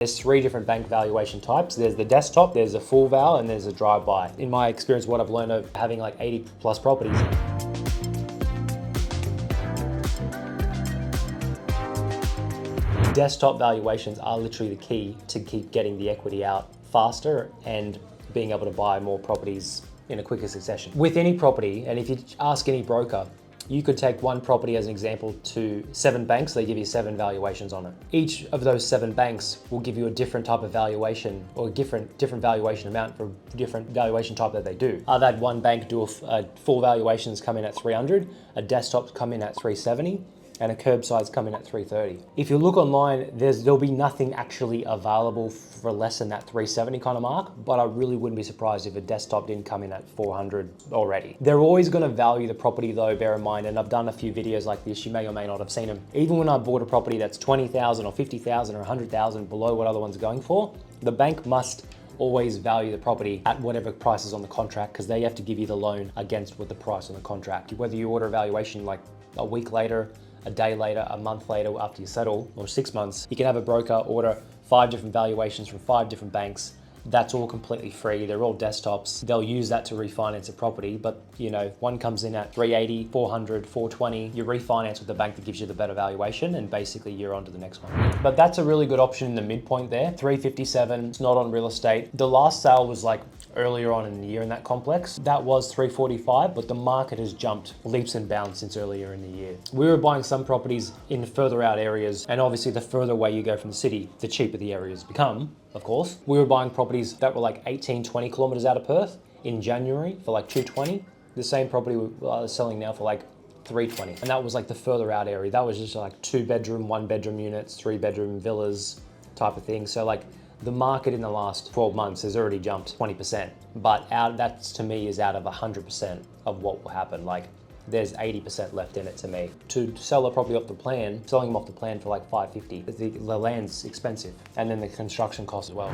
There's 3 different bank valuation types. There's the desktop, there's a full val, and there's a drive-by. In my experience, what I've learned of having like 80 plus properties, desktop valuations are literally the key to keep getting the equity out faster and being able to buy more properties in a quicker succession. With any property, and if you ask any broker, you could take one property as an example to 7 banks, they give you 7 valuations on it. Each of those 7 banks will give you a different type of valuation or a different valuation amount for different valuation type that they do. I've had one bank do a full valuations come in at 300, a desktop come in at 370, and a curbside's come in at 330. If you look online, there'll be nothing actually available for less than that 370 kind of mark, but I really wouldn't be surprised if a desktop didn't come in at 400 already. They're always gonna value the property though, bear in mind, and I've done a few videos like this, you may or may not have seen them. Even when I bought a property that's 20,000 or 50,000 or 100,000 below what other ones are going for, the bank must always value the property at whatever price is on the contract because they have to give you the loan against what the price on the contract. Whether you order a valuation like a week later, a day later, a month later after you settle, or 6 months, you can have a broker order 5 different valuations from 5 different banks. That's all completely free. They're all desktops. They'll use that to refinance a property, but you know, one comes in at 380, 400, 420. You refinance with the bank that gives you the better valuation and basically you're on to the next one. But that's a really good option in the midpoint there. 357, it's not on real estate. The last sale was like earlier on in the year in that complex. That was 345, but the market has jumped leaps and bounds since earlier in the year. We were buying some properties in further out areas, and obviously the further away you go from the city, the cheaper the areas become, of course. We were buying properties that were like 18, 20 kilometers out of Perth in January for like 220. The same property we're selling now for like 320. And that was like the further out area. That was just like 2-bedroom, 1-bedroom units, 3-bedroom villas type of thing. So like the market in the last 12 months has already jumped 20%, but that to me is out of 100% of what will happen. Like there's 80% left in it to me. To sell a property off the plan, selling them off the plan for like 550, the land's expensive, and then the construction cost as well.